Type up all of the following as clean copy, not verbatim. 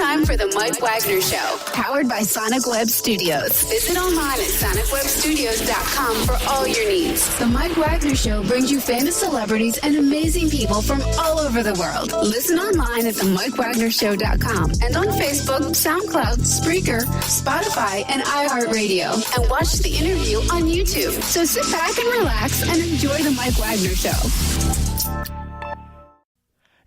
time for the Mike Wagner Show, powered by Sonic Web Studios. Visit online at sonicwebstudios.com for all your needs. The Mike Wagner Show brings you famous celebrities and amazing people from all over the world. Listen online at themikewagnershow.com and on Facebook, SoundCloud, Spreaker, Spotify, and iHeartRadio. And watch the interview on YouTube. So sit back and relax and enjoy the Mike Wagner Show.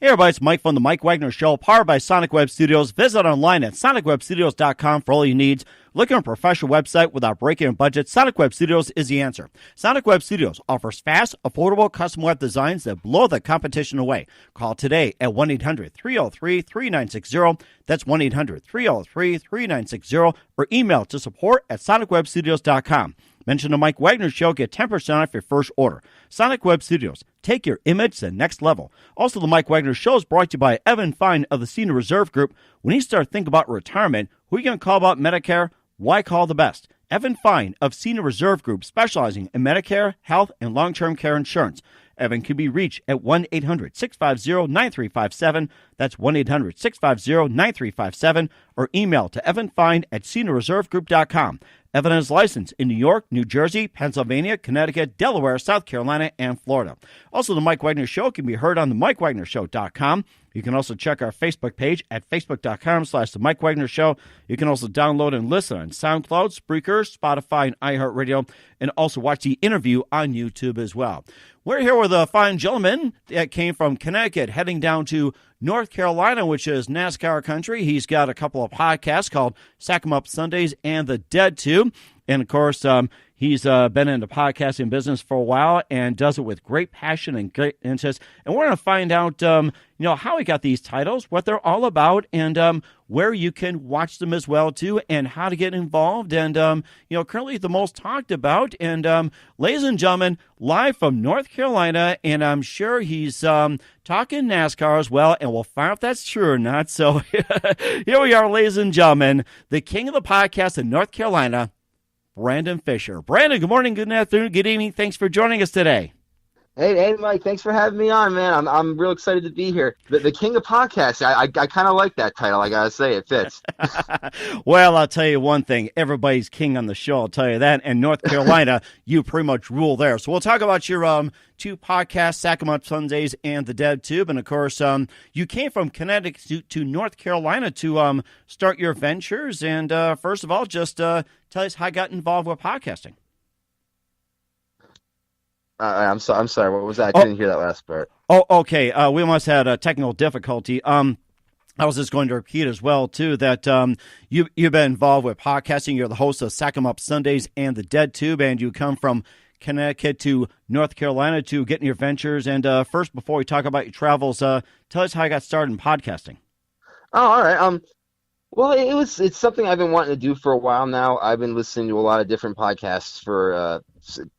Hey everybody, it's Mike from the Mike Wagner Show, powered by Sonic Web Studios. Visit online at sonicwebstudios.com for all your needs. Looking for a professional website without breaking a budget? Sonic Web Studios is the answer. Sonic Web Studios offers fast, affordable, custom web designs that blow the competition away. Call today at 1-800-303-3960. That's 1-800-303-3960. Or email to support at sonicwebstudios.com. Mention the Mike Wagner Show, get 10% off your first order. Sonic Web Studios, take your image to the next level. Also, the Mike Wagner Show is brought to you by Evan Fine of the Senior Reserve Group. When you start thinking about retirement, who are you going to call about Medicare? Why call the best? Evan Fine of Senior Reserve Group, specializing in Medicare, health, and long-term care insurance. Evan can be reached at 1-800-650-9357. That's 1-800-650-9357. Or email to evanfine@seniorreservegroup.com. Evan is licensed in New York, New Jersey, Pennsylvania, Connecticut, Delaware, South Carolina, and Florida. Also, the Mike Wagner Show can be heard on the MikeWagnerShow.com. You can also check our Facebook page at facebook.com/The Mike Wagner Show. You can also download and listen on SoundCloud, Spreaker, Spotify, and iHeartRadio, and also watch the interview on YouTube as well. We're here with a fine gentleman that came from Connecticut, heading down to North Carolina, which is NASCAR country. He's got a couple of podcasts called Sack 'em Up Sundays and The Dead Tube. And, of course, he's been in the podcasting business for a while and does it with great passion and great interest. And we're going to find out, how he got these titles, what they're all about, and where you can watch them as well, too, and how to get involved. And, currently the most talked about. And, ladies and gentlemen, live from North Carolina, and I'm sure he's talking NASCAR as well, and we'll find out if that's true or not. So here we are, ladies and gentlemen, the king of the podcast in North Carolina, Branden Fisher. Branden, good morning, good afternoon, good evening. Thanks for joining us today. Hey, Mike. Thanks for having me on, man. I'm real excited to be here. The king of podcasts. I kind of like that title. I gotta say, it fits. Well, I'll tell you one thing. Everybody's king on the show. I'll tell you that. And North Carolina, you pretty much rule there. So we'll talk about your two podcasts, Sack 'em Up Sundays and The Dead Tube. And of course, you came from Connecticut to North Carolina to start your ventures. And first of all, just tell us how you got involved with podcasting. I'm sorry. What was that? I didn't hear that last part. Oh, okay. We almost had a technical difficulty. I was just going to repeat as well, too, that you've been involved with podcasting. You're the host of Sack 'em Up Sundays and The Dead Tube, and you come from Connecticut to North Carolina to get in your ventures. And first, before we talk about your travels, tell us how you got started in podcasting. Oh, all right. Well, it's something I've been wanting to do for a while now. I've been listening to a lot of different podcasts for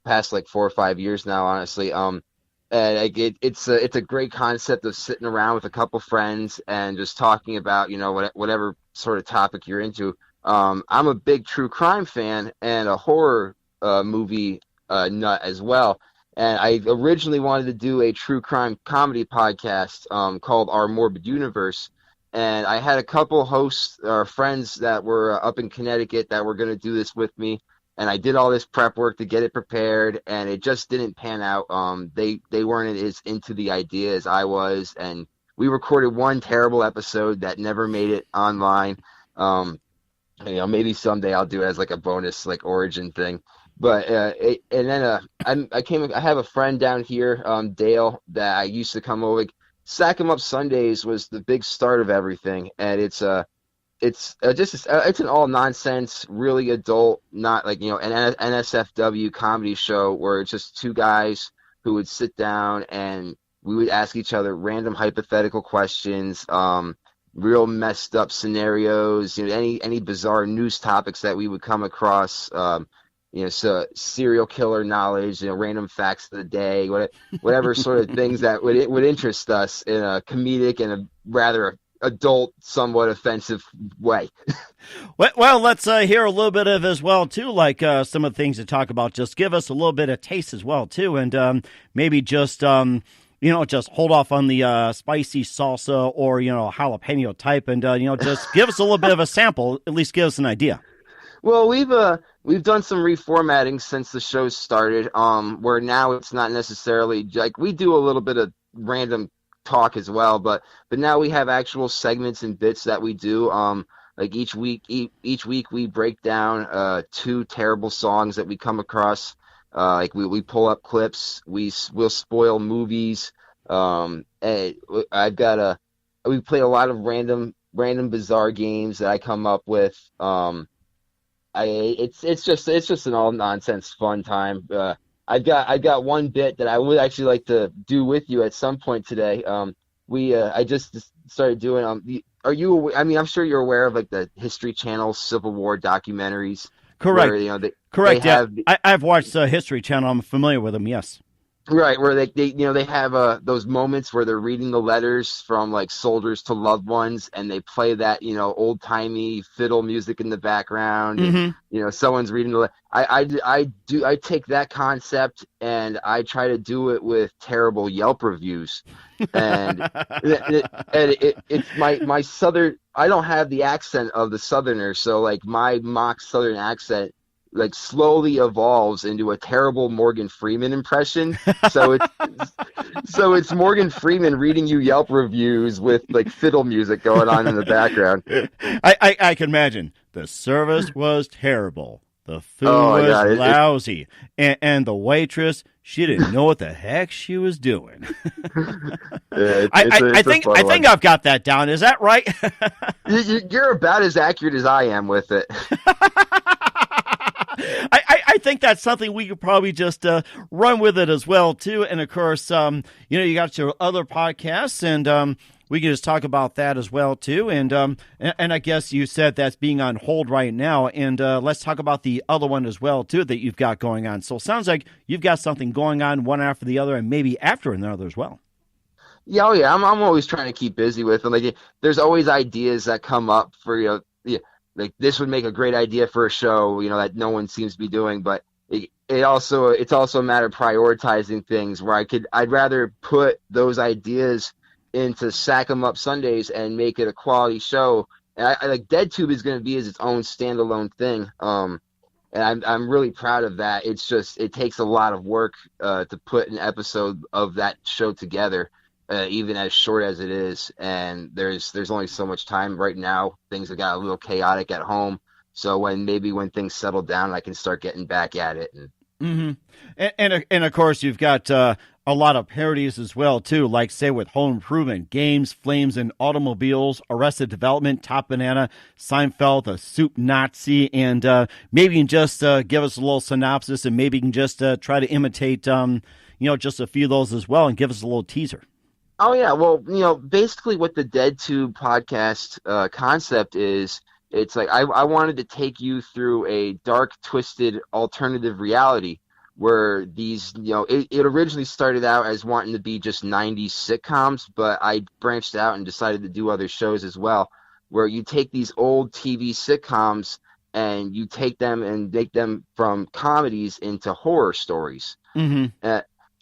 past like 4 or 5 years now, honestly. And it's a great concept of sitting around with a couple friends and just talking about whatever sort of topic you're into. I'm a big true crime fan and a horror movie nut as well. And I originally wanted to do a true crime comedy podcast called Our Morbid Universe. And I had a couple hosts or friends that were up in Connecticut that were going to do this with me. And I did all this prep work to get it prepared, and it just didn't pan out. They weren't as into the idea as I was, and we recorded one terrible episode that never made it online. Maybe someday I'll do it as like a bonus, like origin thing. But I have a friend down here, Dale, that I used to come over. Sack 'em Up Sundays was the big start of everything, and it's an all nonsense, really adult, not like an NSFW comedy show where it's just two guys who would sit down and we would ask each other random hypothetical questions, real messed up scenarios, any bizarre news topics that we would come across. So serial killer knowledge, random facts of the day, whatever sort of things that would interest us in a comedic and a rather adult, somewhat offensive way. Well, let's hear a little bit of as well, too, like some of the things to talk about. Just give us a little bit of taste as well, too, and maybe just just hold off on the spicy salsa or, jalapeno type and, just give us a little bit of a sample, at least give us an idea. Well, we've done some reformatting since the show started, where now it's not necessarily like we do a little bit of random talk as well, but now we have actual segments and bits that we do. Like each week we break down 2 terrible songs that we come across. Like we pull up clips, we'll spoil movies. And we play a lot of random bizarre games that I come up with. It's just an all nonsense fun time. I've got one bit that I would actually like to do with you at some point today. I just started doing. I'm sure you're aware of like the History Channel Civil War documentaries. Correct. Where, Correct. Yeah, I've watched the History Channel. I'm familiar with them. Yes. Right, where they have those moments where they're reading the letters from like soldiers to loved ones, and they play that old timey fiddle music in the background. Mm-hmm. And, someone's reading the. I take that concept and I try to do it with terrible Yelp reviews, and it's my southern. I don't have the accent of the Southerner, so like my mock Southern accent like slowly evolves into a terrible Morgan Freeman impression. So it's Morgan Freeman reading you Yelp reviews with like fiddle music going on in the background. I can imagine the service was terrible. The food was lousy, and the waitress, she didn't know what the heck she was doing. I think I've got that down. Is that right? You're about as accurate as I am with it. I think that's something we could probably just run with it as well too. And of course, you got your other podcasts, and we can just talk about that as well too. And I guess you said that's being on hold right now. And let's talk about the other one as well too that you've got going on. So it sounds like you've got something going on one after the other, and maybe after another as well. Yeah, I'm always trying to keep busy with them. Like, there's always ideas that come up for like this would make a great idea for a show, that no one seems to be doing. But it's also a matter of prioritizing things where I'd rather put those ideas into Sack 'em Up Sundays and make it a quality show. And I like DeadTube is going to be as its own standalone thing. And I'm really proud of that. It's just it takes a lot of work to put an episode of that show together. Even as short as it is, and there's only so much time right now. Things have got a little chaotic at home, so when things settle down, I can start getting back at it. And of course, you've got a lot of parodies as well too, like say with Home Improvement, Games, Flames, and Automobiles, Arrested Development, Top Banana, Seinfeld, The Soup Nazi, and maybe you can just give us a little synopsis, and maybe you can just try to imitate just a few of those as well, and give us a little teaser. Oh, yeah. Well, basically what the DeadTube podcast concept is, it's like I wanted to take you through a dark, twisted alternative reality where these, it originally started out as wanting to be just 90s sitcoms, but I branched out and decided to do other shows as well, where you take these old TV sitcoms and you take them and make them from comedies into horror stories. Mm-hmm.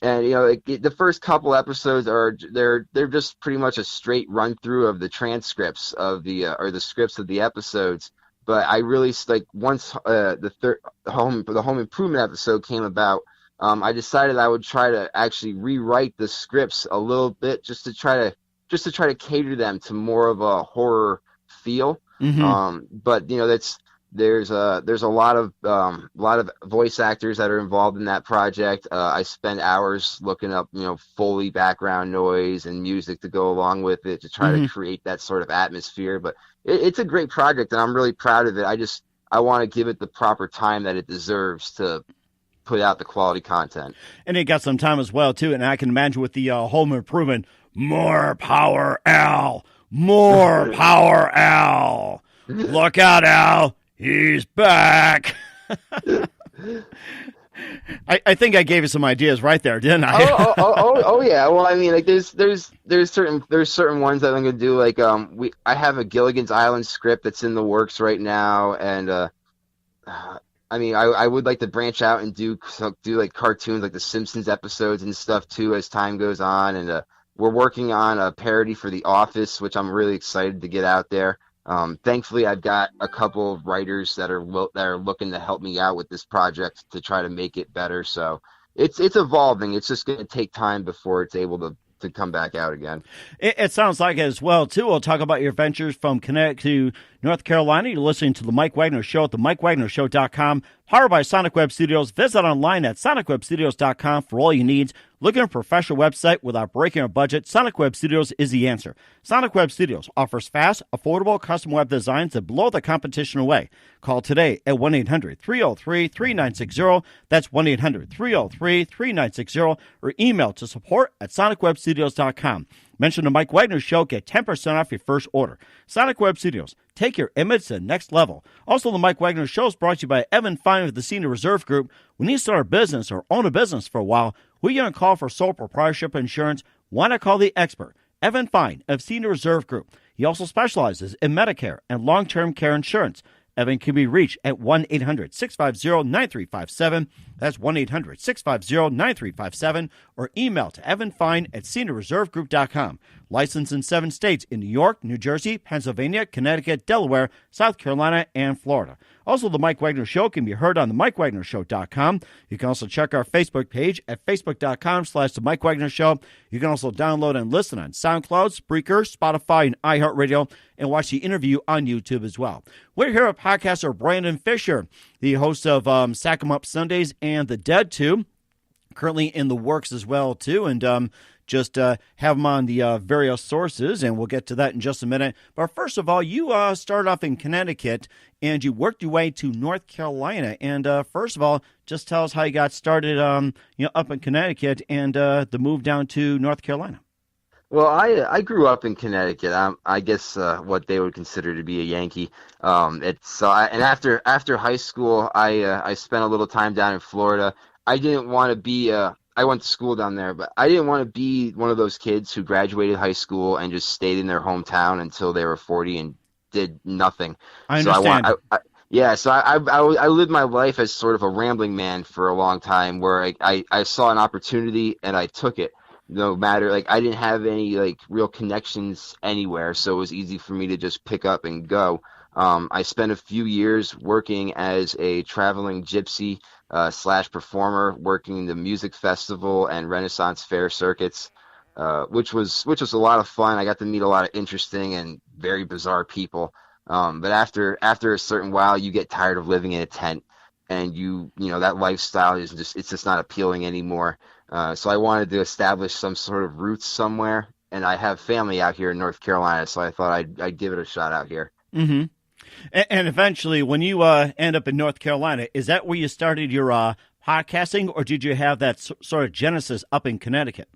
And the first couple episodes they're just pretty much a straight run through of the transcripts of the scripts of the episodes. But I really once the home improvement episode came about, I decided I would try to actually rewrite the scripts a little bit just to try to cater them to more of a horror feel. Mm-hmm. But there's a lot of voice actors that are involved in that project. I spend hours looking up Foley background noise and music to go along with it to try to create that sort of atmosphere. But it's a great project, and I'm really proud of it. I want to give it the proper time that it deserves to put out the quality content. And it got some time as well too. And I can imagine with the Home Improvement, more power, Al, more power, Al. Look out, Al. He's back. I think I gave you some ideas right there, didn't I? Oh yeah. Well, I mean, like there's certain ones that I'm gonna do. Like I have a Gilligan's Island script that's in the works right now, and I mean, I would like to branch out and do like cartoons, like the Simpsons episodes and stuff too, as time goes on. And we're working on a parody for The Office, which I'm really excited to get out there. Thankfully, I've got a couple of writers that are looking to help me out with this project to try to make it better. So it's evolving. It's just going to take time before it's able to come back out again. It sounds like it as well, too. We'll talk about your ventures from Connecticut to North Carolina. You're listening to The Mike Wagner Show at themikewagnershow.com, powered by Sonic Web Studios. Visit online at sonicwebstudios.com for all your needs. Looking for a professional website without breaking a budget? Sonic Web Studios is the answer. Sonic Web Studios offers fast, affordable custom web designs that blow the competition away. Call today at 1-800-303-3960. That's 1-800-303-3960. Or email to support@sonicwebstudios.com. Mention the Mike Wagner Show. Get 10% off your first order. Sonic Web Studios. Take your image to the next level. Also, the Mike Wagner Show is brought to you by Evan Fine of the Senior Reserve Group. When you start a business or own a business for a while, who are you going to call for sole proprietorship insurance? Why not call the expert, Evan Fine of Senior Reserve Group? He also specializes in Medicare and long-term care insurance. Evan can be reached at 1-800-650-9357. That's 1-800-650-9357. Or email to evanfine@seniorreservegroup.com. Licensed in 7 states in New York, New Jersey, Pennsylvania, Connecticut, Delaware, South Carolina, and Florida. Also, The Mike Wagner Show can be heard on themikewagnershow.com. You can also check our Facebook page at facebook.com/The Mike Wagner Show. You can also download and listen on SoundCloud, Spreaker, Spotify, and iHeartRadio, and watch the interview on YouTube as well. We're here with podcaster Branden Fisher, the host of Sack 'em Up Sundays and The Dead 2, currently in the works as well, too, and just have them on the various sources, and we'll get to that in just a minute. But first of all, you started off in Connecticut, and you worked your way to North Carolina. And first of all, just tell us how you got started up in Connecticut and the move down to North Carolina. Well, I grew up in Connecticut. I guess what they would consider to be a Yankee. And after high school, I spent a little time down in Florida. I didn't want to be I went to school down there, but I didn't want to be one of those kids who graduated high school and just stayed in their hometown until they were 40 and did nothing. I understand. So I lived my life as sort of a rambling man for a long time, where I saw an opportunity and I took it. No matter, I didn't have any real connections anywhere, so it was easy for me to just pick up and go. I spent a few years working as a traveling gypsy / performer, working the music festival and Renaissance fair circuits, which was a lot of fun. I got to meet a lot of interesting and very bizarre people. But after a certain while, you get tired of living in a tent, and that lifestyle it's just not appealing anymore. So I wanted to establish some sort of roots somewhere, and I have family out here in North Carolina, so I thought I'd give it a shot out here. Mm-hmm. And eventually, when you end up in North Carolina, is that where you started your podcasting, or did you have that sort of genesis up in Connecticut?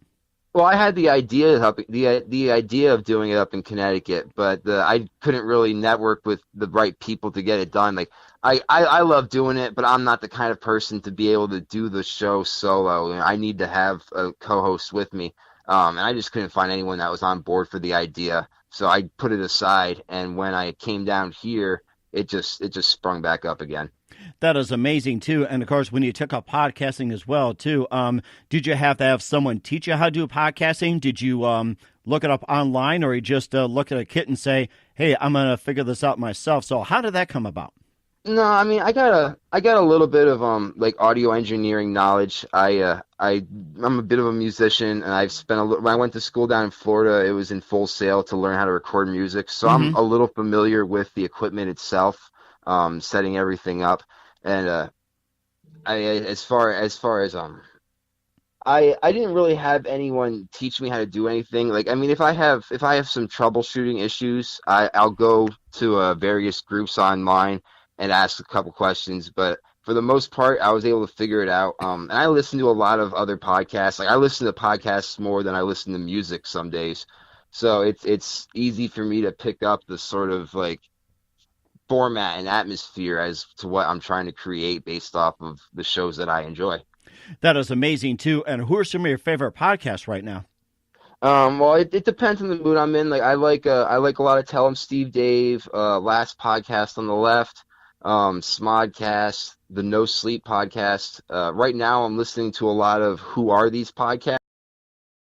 Well, I had the idea of doing it up in Connecticut, but I couldn't really network with the right people to get it done. I love doing it, but I'm not the kind of person to be able to do the show solo. I need to have a co-host with me, and I just couldn't find anyone that was on board for the idea. So I put it aside, and when I came down here, it just sprung back up again. That is amazing, too. And, of course, when you took up podcasting as well, too, did you have to have someone teach you how to do podcasting? Did you look it up online, or you just look at a kit and say, hey, I'm going to figure this out myself? So how did that come about? No, I mean, I got a little bit of audio engineering knowledge. I'm a bit of a musician, and when I went to school down in Florida, it was in Full Sail to learn how to record music. So I'm a little familiar with the equipment itself, setting everything up. And as far as I didn't really have anyone teach me how to do anything. If I have some troubleshooting issues, I'll go to various groups online and ask a couple questions, but for the most part, I was able to figure it out. And I listen to a lot of other podcasts. I listen to podcasts more than I listen to music some days. So it's easy for me to pick up the sort of format and atmosphere as to what I'm trying to create based off of the shows that I enjoy. That is amazing, too. And who are some of your favorite podcasts right now? Well, it depends on the mood I'm in. I like a lot of Tell 'em Steve Dave, Last Podcast on the Left. Smodcast, the No Sleep podcast. Right now, I'm listening to a lot of Who Are These podcasts.